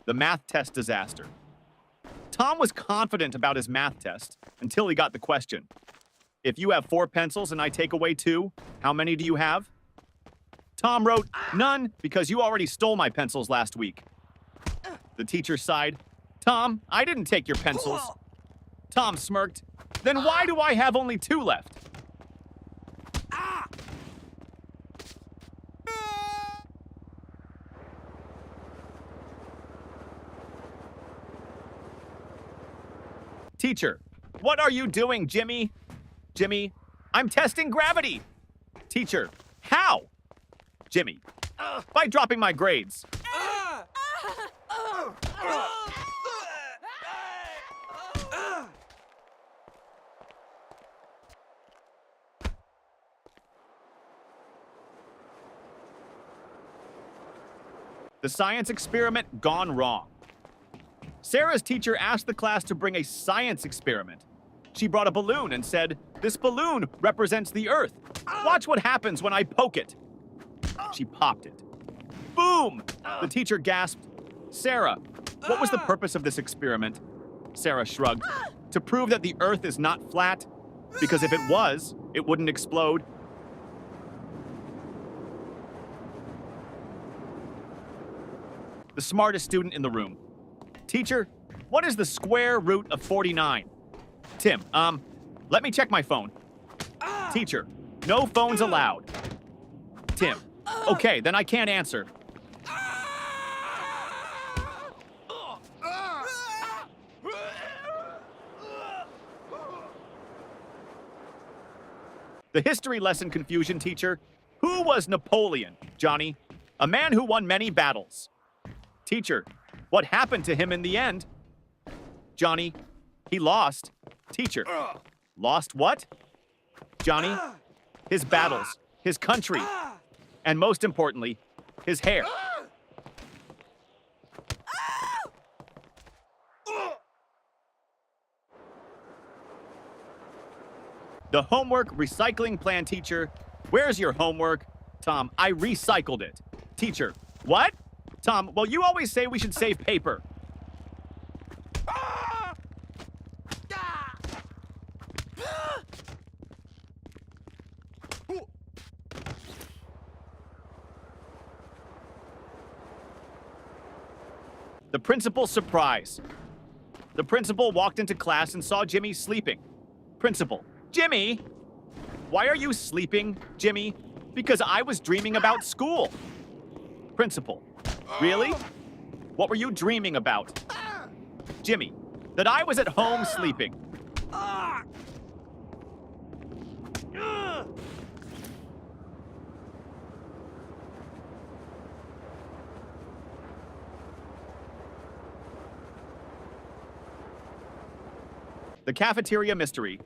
The math test disaster. Tom was confident about his math test until he got the question. If you have 4 pencils and I take away 2, how many do you have? Tom wrote, none, because you already stole my pencils last week. The teacher sighed. Tom, I didn't take your pencils. Tom smirked. Then why do I have only 2 left? Teacher, what are you doing, Jimmy? Jimmy, I'm testing gravity. Teacher, how? Jimmy, by dropping my grades. The science experiment gone wrong. Sarah's teacher asked the class to bring a science experiment. She brought a balloon and said, "This balloon represents the Earth. Watch what happens when I poke it." She popped it. Boom! The teacher gasped, "Sarah, what was the purpose of this experiment?" Sarah shrugged. "To prove that the Earth is not flat, because if it was, it wouldn't explode." The smartest student in the room. Teacher, what is the square root of 49? Tim, let me check my phone. Teacher, no phones allowed. Tim, okay, then I can't answer. The history lesson confusion teacher. Who was Napoleon, Johnny? A man who won many battles. Teacher, what happened to him in the end? Johnny, he lost. Teacher, lost what? Johnny, his battles, his country, and most importantly, his hair. The homework recycling plan teacher. Where's your homework? Tom, I recycled it. Teacher, what? Tom, well, you always say we should save paper. The principal's surprise. The principal walked into class and saw Jimmy sleeping. Principal, Jimmy! Why are you sleeping, Jimmy? Because I was dreaming about school. Principal, really? What were you dreaming about? Jimmy, that I was at home sleeping. The cafeteria mystery.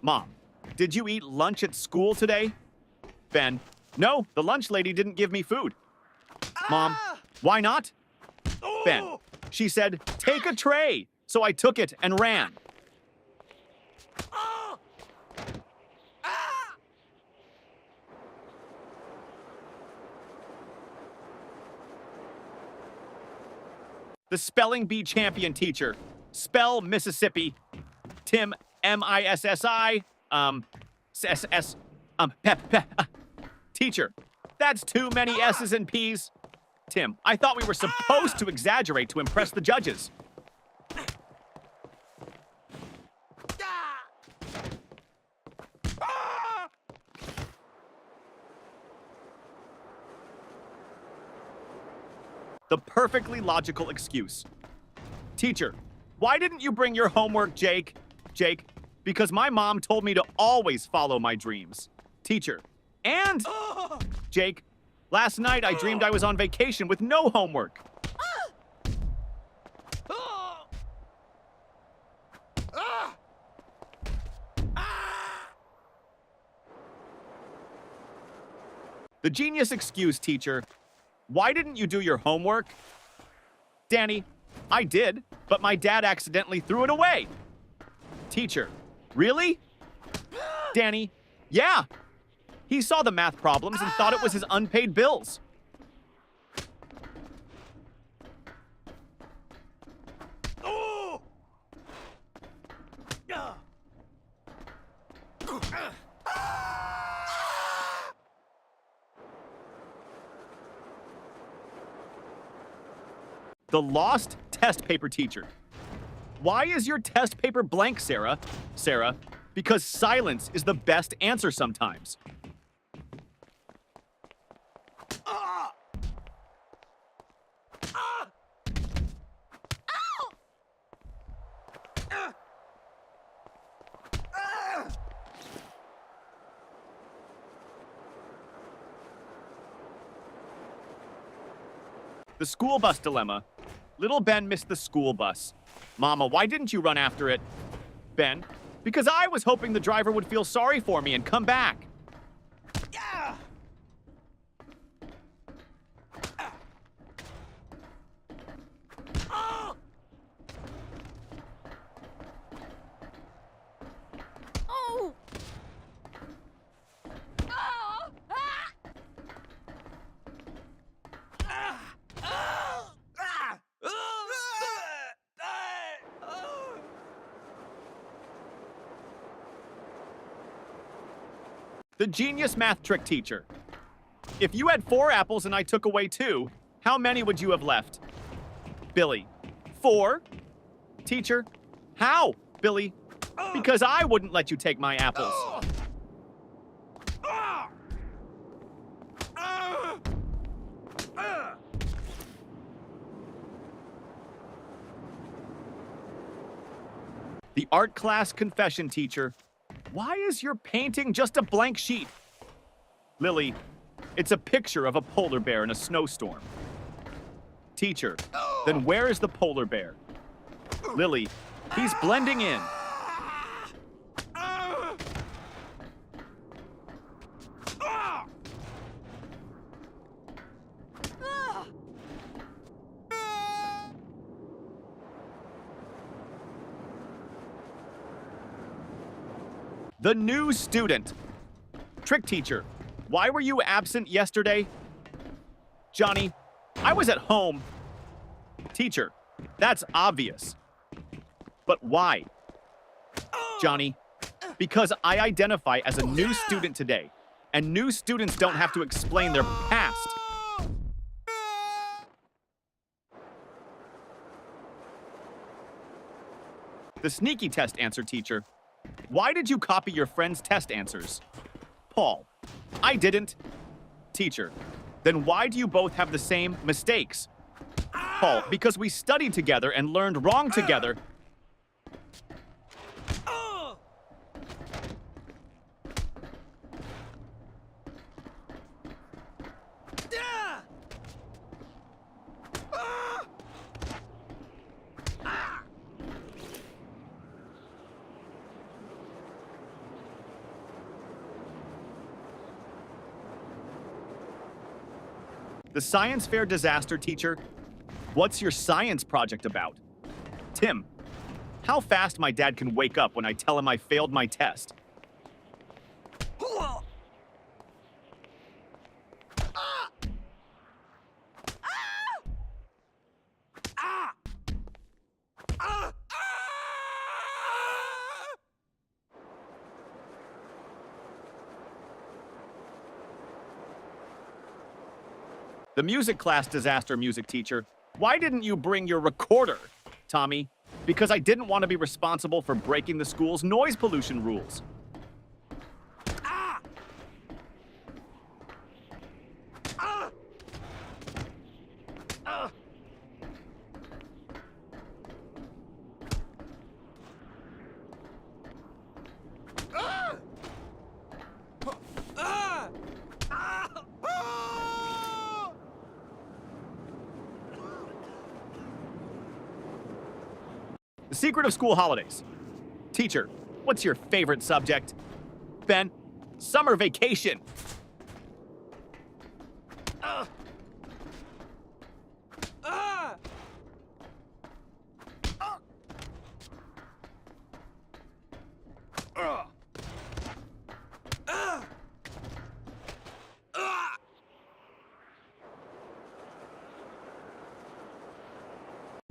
Mom, did you eat lunch at school today? Ben, no, the lunch lady didn't give me food. Mom, why not? Ben, she said, take a tray. So I took it and ran. The spelling bee champion teacher. Spell Mississippi. Tim, M-I-S-S-I, S-S, Teacher, that's too many S's and P's. Tim, I thought we were supposed to exaggerate to impress the judges. The perfectly logical excuse. Teacher, why didn't you bring your homework, Jake? Jake, because my mom told me to always follow my dreams. Teacher, and Jake, last night I dreamed I was on vacation with no homework. The genius excuse, teacher. Why didn't you do your homework? Danny, I did, but my dad accidentally threw it away. Teacher, really? Danny, yeah. He saw the math problems and thought it was his unpaid bills. The lost test paper teacher. Why is your test paper blank, Sarah? Sarah, because silence is the best answer sometimes. The school bus dilemma. Little Ben missed the school bus. Mama, why didn't you run after it? Ben, because I was hoping the driver would feel sorry for me and come back. Yeah. Oh. Oh. The genius math trick teacher. If you had 4 apples and I took away 2, how many would you have left? Billy, 4? Teacher, how? Billy, because I wouldn't let you take my apples. The art class confession teacher. Why is your painting just a blank sheet? Lily, it's a picture of a polar bear in a snowstorm. Teacher, then where is the polar bear? Lily, he's blending in. The new student. Trick teacher, why were you absent yesterday? Johnny, I was at home. Teacher, that's obvious. But why? Johnny, because I identify as a new student today, and new students don't have to explain their past. The sneaky test answer teacher. Why did you copy your friend's test answers? Paul, I didn't. Teacher, then why do you both have the same mistakes? Paul, because we studied together and learned wrong together. The science fair disaster teacher. What's your science project about? Tim, how fast my dad can wake up when I tell him I failed my test. The music class disaster music teacher. Why didn't you bring your recorder? Tommy, because I didn't want to be responsible for breaking the school's noise pollution rules. The secret of school holidays. Teacher, what's your favorite subject? Ben, summer vacation.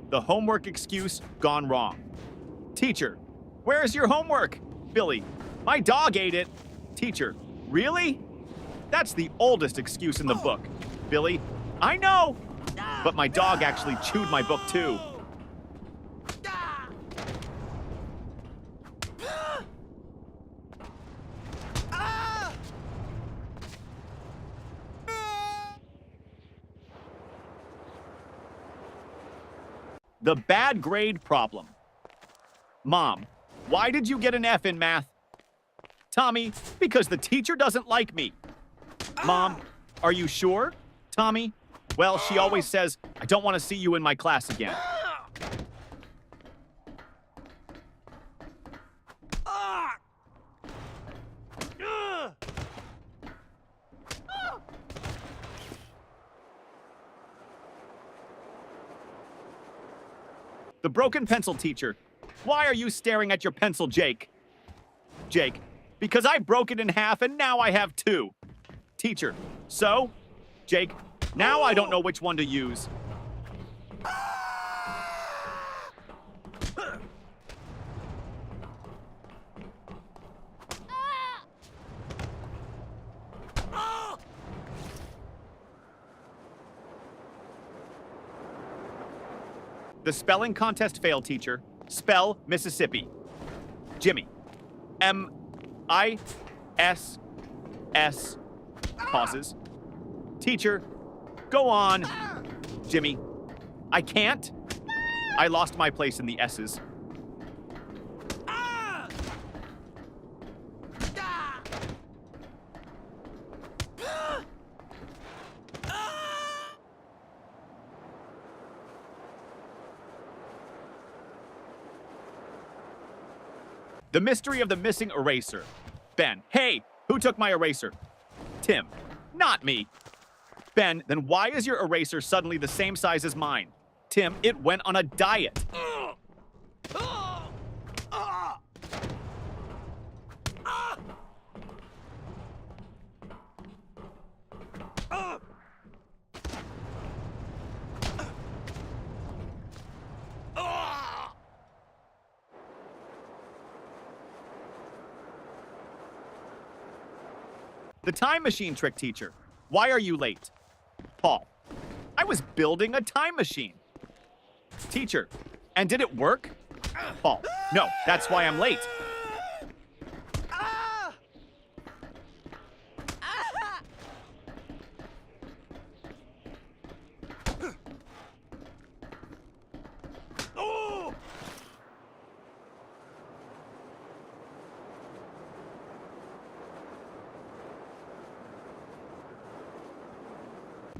The homework excuse gone wrong. Teacher, where's your homework? Billy, my dog ate it. Teacher, really? That's the oldest excuse in the book. Billy, I know. But my dog actually chewed my book too. The bad grade problem. Mom, why did you get an F in math? Tommy, because the teacher doesn't like me. Mom, are you sure? Tommy, well, she always says, I don't want to see you in my class again. The broken pencil teacher. Why are you staring at your pencil, Jake? Jake, because I broke it in half and now I have two. Teacher, so? Jake, now I don't know which one to use. The spelling contest failed, teacher. Spell Mississippi. Jimmy. M-I-S-S. Pauses. Teacher, go on. Jimmy. I can't. I lost my place in the S's. The mystery of the missing eraser. Ben, hey, who took my eraser? Tim, not me. Ben, then why is your eraser suddenly the same size as mine? Tim, it went on a diet. The time machine trick teacher. Why are you late? Paul. I was building a time machine. Teacher. And did it work? Paul. No, that's why I'm late.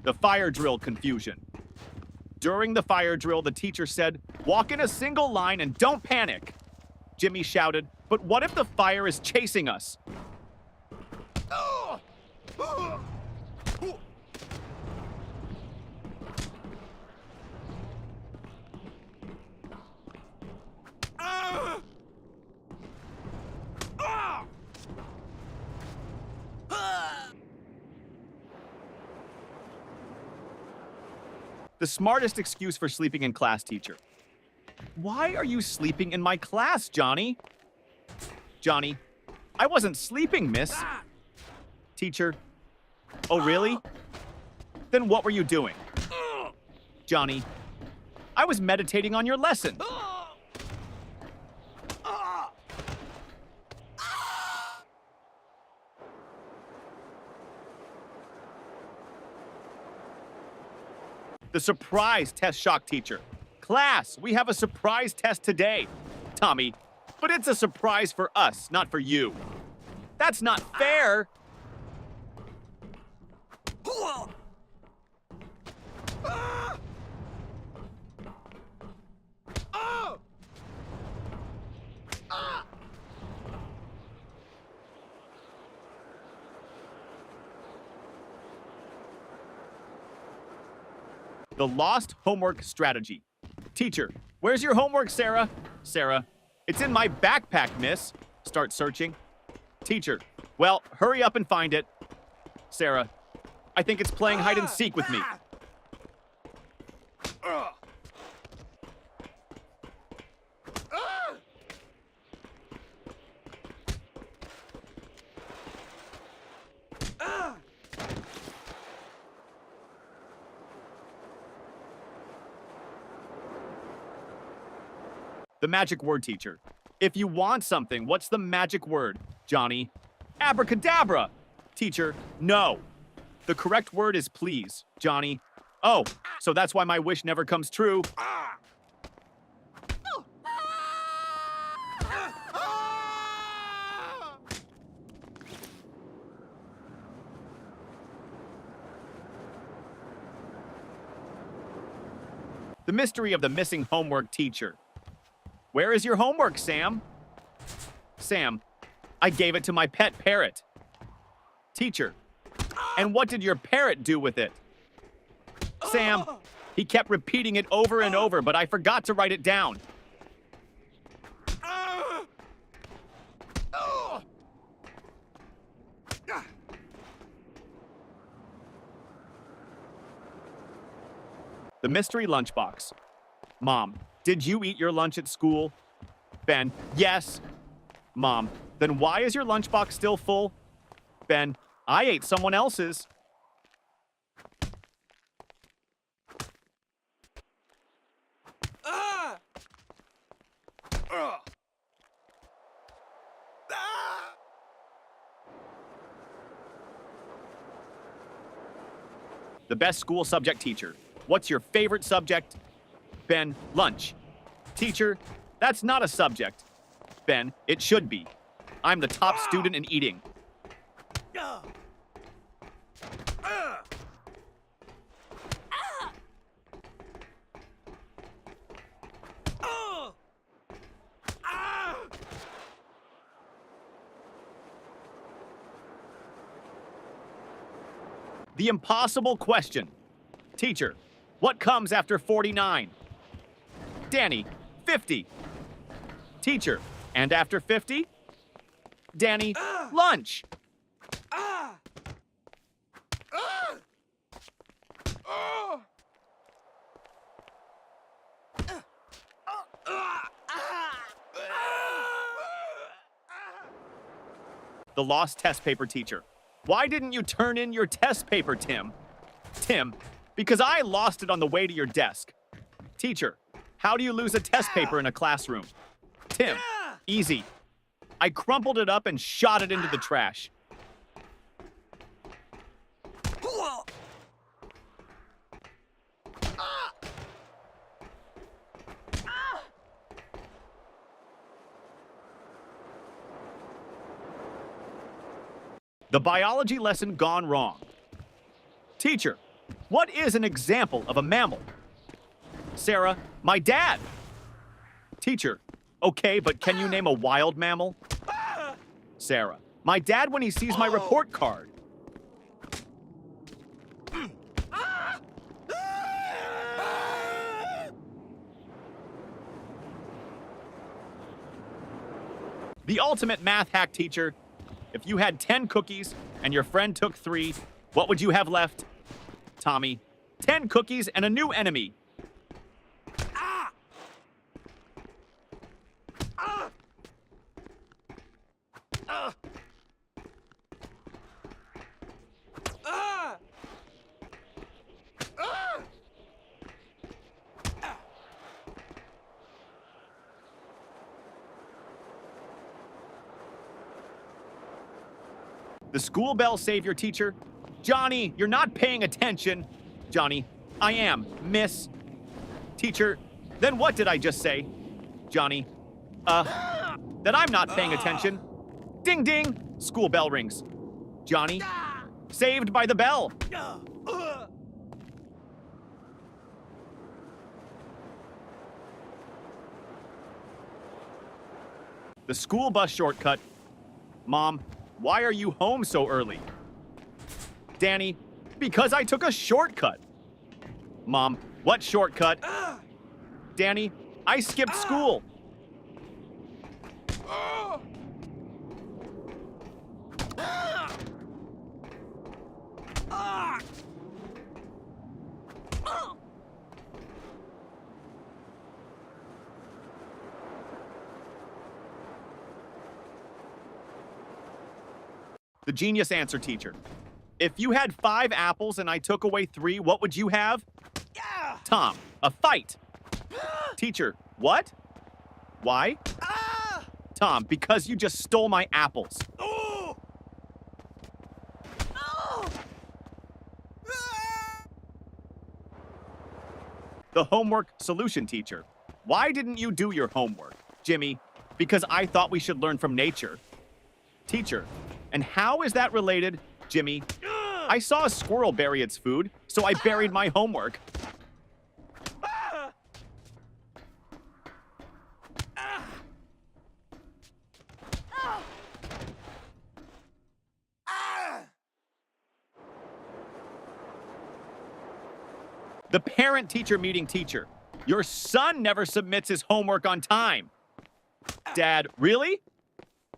The fire drill confusion. During the fire drill, the teacher said, walk in a single line and don't panic. Jimmy shouted, but what if the fire is chasing us? The smartest excuse for sleeping in class, teacher. Why are you sleeping in my class, Johnny? Johnny, I wasn't sleeping, miss. Teacher, oh really? Then what were you doing? Johnny, I was meditating on your lesson. The surprise test shock teacher. Class, we have a surprise test today. Tommy, but it's a surprise for us, not for you. That's not fair. The lost homework strategy. Teacher, where's your homework, Sarah? Sarah, it's in my backpack, miss. Start searching. Teacher, well, hurry up and find it. Sarah, I think it's playing hide and seek with me. The magic word, teacher. If you want something, what's the magic word, Johnny? Abracadabra! Teacher, no. The correct word is please, Johnny. Oh, so that's why my wish never comes true. The mystery of the missing homework teacher. Where is your homework, Sam? Sam, I gave it to my pet parrot. Teacher, and what did your parrot do with it? Sam, he kept repeating it over and over, but I forgot to write it down. The mystery lunchbox. Mom, did you eat your lunch at school? Ben, yes. Mom, then why is your lunchbox still full? Ben, I ate someone else's. The best school subject teacher. What's your favorite subject? Ben, lunch. Teacher, that's not a subject. Ben, it should be. I'm the top student in eating. The impossible question. Teacher, what comes after 49? Danny, 50. Teacher, and after 50? Danny, lunch. The lost test paper teacher. Why didn't you turn in your test paper, Tim? Tim, because I lost it on the way to your desk. Teacher, how do you lose a test paper in a classroom? Tim, easy. I crumpled it up and shot it into the trash. The biology lesson gone wrong. Teacher, what is an example of a mammal? Sarah, my dad. Teacher, okay, but can you name a wild mammal? Sarah, my dad when he sees my report card. The ultimate math hack teacher. If you had 10 cookies and your friend took 3, what would you have left? Tommy, 10 cookies and a new enemy. The school bell savior teacher. Johnny, you're not paying attention. Johnny, I am, miss. Teacher, then what did I just say? Johnny, that I'm not paying attention. Ding ding, school bell rings. Johnny, saved by the bell. The school bus shortcut. Mom, why are you home so early? Danny, because I took a shortcut. Mom, what shortcut? Danny, I skipped school. The genius answer teacher. If you had 5 apples and I took away 3, what would you have? Tom, a fight. Teacher, what? Why? Tom, because you just stole my apples. The homework solution teacher. Why didn't you do your homework? Jimmy, because I thought we should learn from nature. Teacher, and how is that related? Jimmy, I saw a squirrel bury its food, so I buried my homework. The parent-teacher meeting teacher. Your son never submits his homework on time. Dad, really?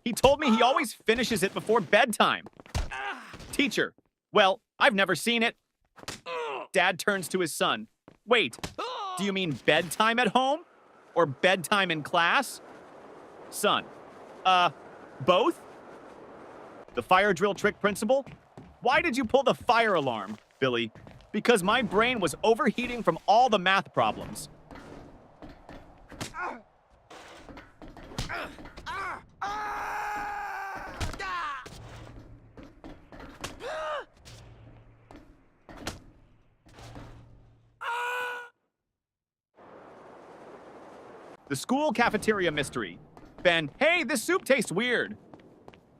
He told me he always finishes it before bedtime. Teacher, well, I've never seen it. Dad turns to his son. Wait, do you mean bedtime at home? Or bedtime in class? Son, both? The fire drill trick principal? Why did you pull the fire alarm, Billy? Because my brain was overheating from all the math problems. The school cafeteria mystery. Ben, hey, this soup tastes weird.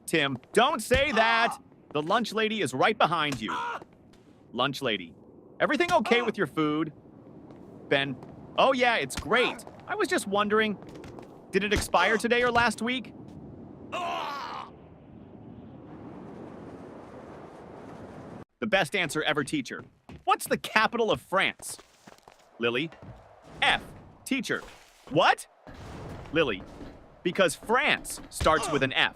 Tim, don't say that. The lunch lady is right behind you. Lunch lady, everything okay with your food? Ben, oh yeah, it's great. I was just wondering, did it expire today or last week? The best answer ever teacher. What's the capital of France? Lily, F. Teacher, what? Lily, because France starts with an F.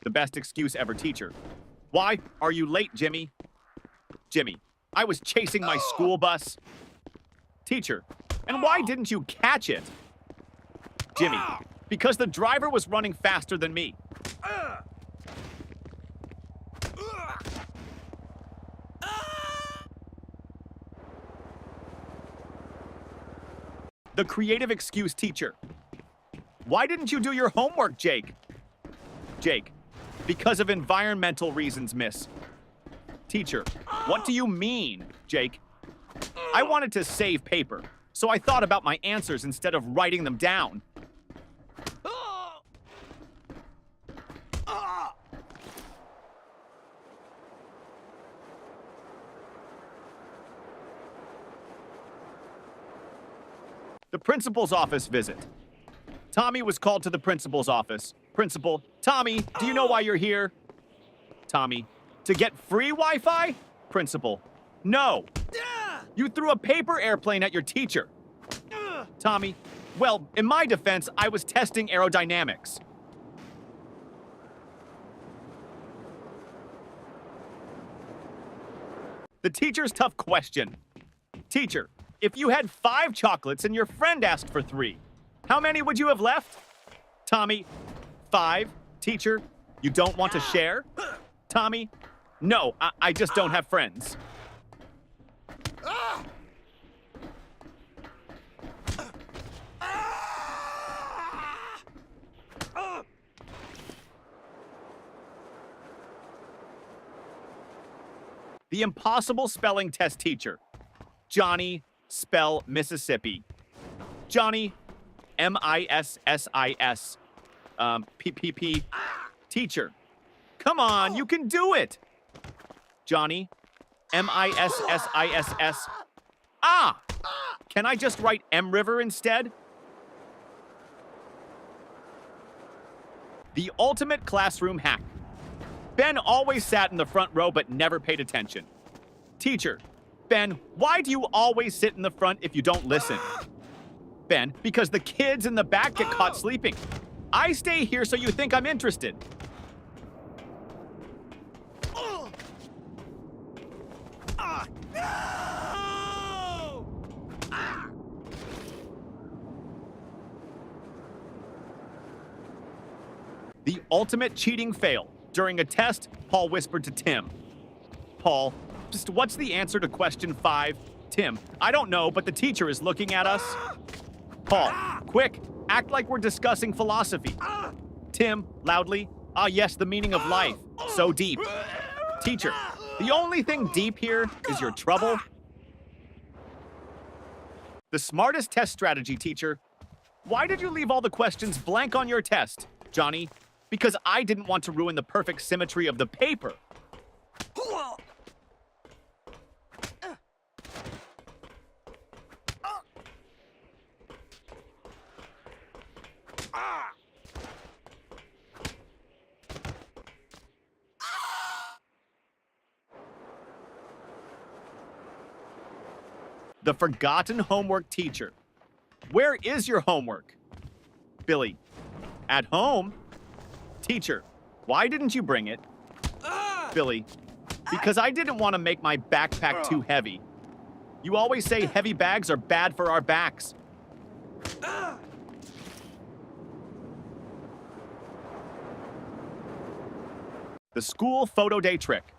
The best excuse ever teacher. Why are you late, Jimmy? Jimmy, I was chasing my school bus. Teacher, and why didn't you catch it? Jimmy, because the driver was running faster than me. The creative excuse teacher. Why didn't you do your homework, Jake? Jake, because of environmental reasons, miss. Teacher, what do you mean, Jake? I wanted to save paper, so I thought about my answers instead of writing them down. The principal's office visit. Tommy was called to the principal's office. Principal, Tommy, do you know why you're here? Tommy, to get free Wi-Fi? Principal, no. You threw a paper airplane at your teacher. Tommy, well, in my defense, I was testing aerodynamics. The teacher's tough question. Teacher, if you had 5 chocolates and your friend asked for 3, how many would you have left? Tommy, 5. Teacher, you don't want to share? Tommy, no, I just don't have friends. The impossible spelling test teacher. Johnny, spell Mississippi. Johnny, M-I-S-S-I-S. P-P-P. Teacher, come on, you can do it. Johnny, M-I-S-S-I-S-S. Ah! Can I just write M River instead? The ultimate classroom hack. Ben always sat in the front row but never paid attention. Teacher, Ben, why do you always sit in the front if you don't listen? Ben, because the kids in the back get caught sleeping. I stay here so you think I'm interested. The ultimate cheating fail. During a test, Paul whispered to Tim. Paul, just what's the answer to question 5? Tim, I don't know, but the teacher is looking at us. Paul, quick, act like we're discussing philosophy. Tim, loudly, ah yes, the meaning of life. So deep. Teacher, the only thing deep here is your trouble. The smartest test strategy, teacher. Why did you leave all the questions blank on your test, Johnny? Because I didn't want to ruin the perfect symmetry of the paper. The forgotten homework teacher. Where is your homework? Billy, at home? Teacher, why didn't you bring it? Billy, because I didn't want to make my backpack too heavy. You always say heavy bags are bad for our backs. The school photo day trick.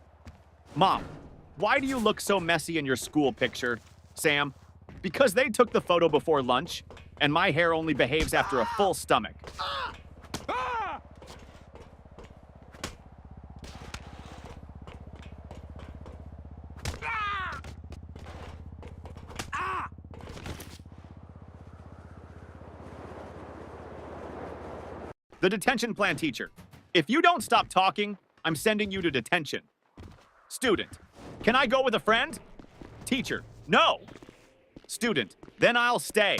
Mom, why do you look so messy in your school picture? Sam, because they took the photo before lunch, and my hair only behaves after a full stomach. The detention plan teacher. If you don't stop talking, I'm sending you to detention. Student, can I go with a friend? Teacher, no. Student, then I'll stay.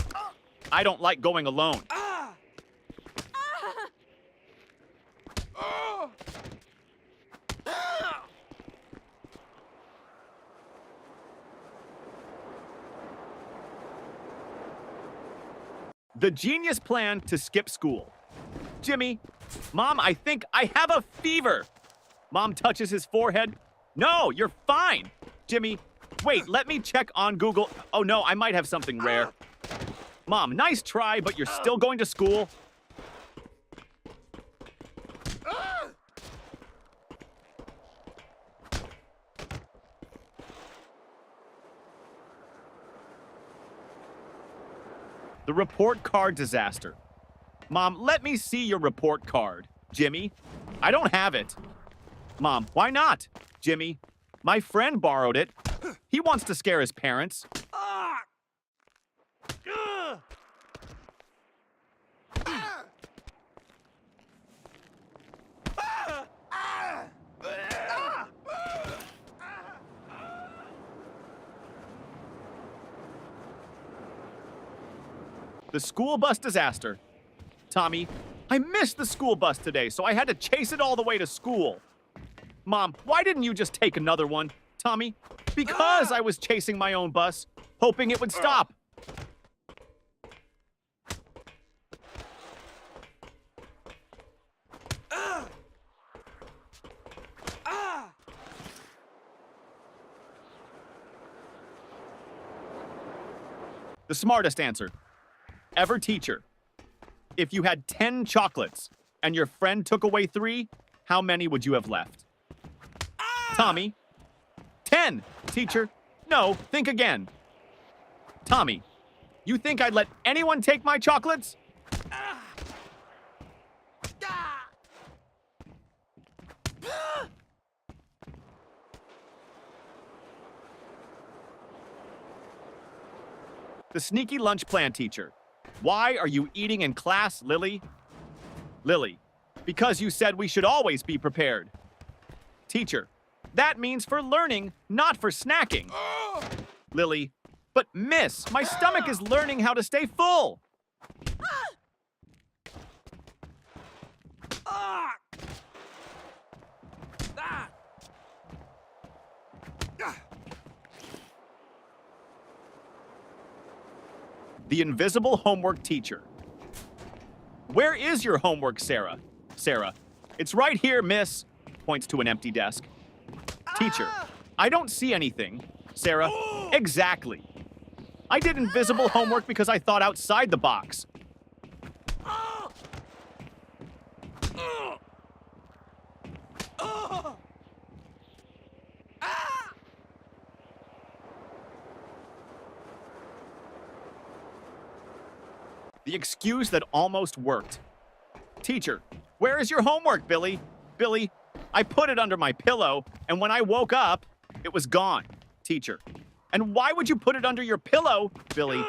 I don't like going alone. The genius plan to skip school. Jimmy, Mom, I think I have a fever. Mom touches his forehead. No, you're fine. Jimmy, wait, let me check on Google. Oh no, I might have something rare. Mom, nice try, but you're still going to school. The report card disaster. Mom, let me see your report card. Jimmy, I don't have it. Mom, why not? Jimmy, my friend borrowed it. He wants to scare his parents. The school bus disaster. Tommy, I missed the school bus today, so I had to chase it all the way to school. Mom, why didn't you just take another one? Tommy, because I was chasing my own bus, hoping it would stop. The smartest answer. Ever teacher. If you had 10 chocolates and your friend took away 3, how many would you have left? Tommy. 10, teacher. No, think again. Tommy, you think I'd let anyone take my chocolates? The sneaky lunch plan teacher. Why are you eating in class, Lily? Lily, because you said we should always be prepared. Teacher, that means for learning, not for snacking. Lily, but miss, my stomach is learning how to stay full. The invisible homework teacher. Where is your homework, Sarah? Sarah, it's right here, miss. Points to an empty desk. Teacher, I don't see anything. Sarah, exactly. I did invisible homework because I thought outside the box. The excuse that almost worked. Teacher, where is your homework, Billy? Billy, I put it under my pillow, and when I woke up, it was gone. Teacher, and why would you put it under your pillow, Billy?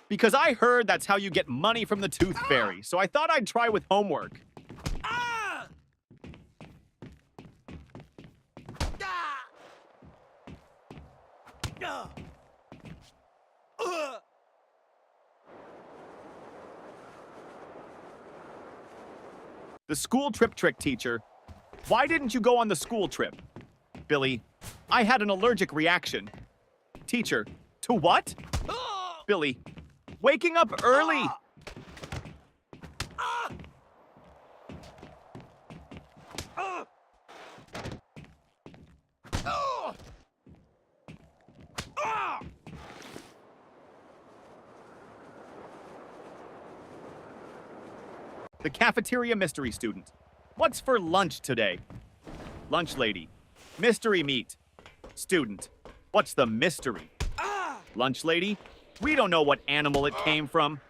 Because I heard that's how you get money from the Tooth Fairy, so I thought I'd try with homework. The school trip trick, teacher. Why didn't you go on the school trip? Billy, I had an allergic reaction. Teacher, to what? Billy, waking up early. The cafeteria mystery student. What's for lunch today? Lunch lady. Mystery meat. Student. What's the mystery? Lunch lady. We don't know what animal it came from.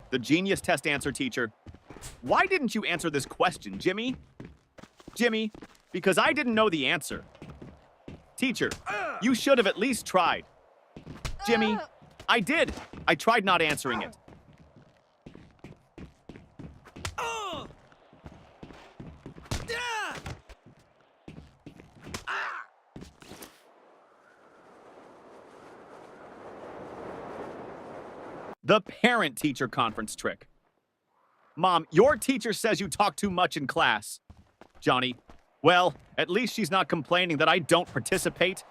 The genius test answer, teacher. Why didn't you answer this question, Jimmy? Jimmy, because I didn't know the answer. Teacher, you should have at least tried. Jimmy, I did. I tried not answering it. The parent-teacher conference trick. Mom, your teacher says you talk too much in class. Johnny, well, at least she's not complaining that I don't participate.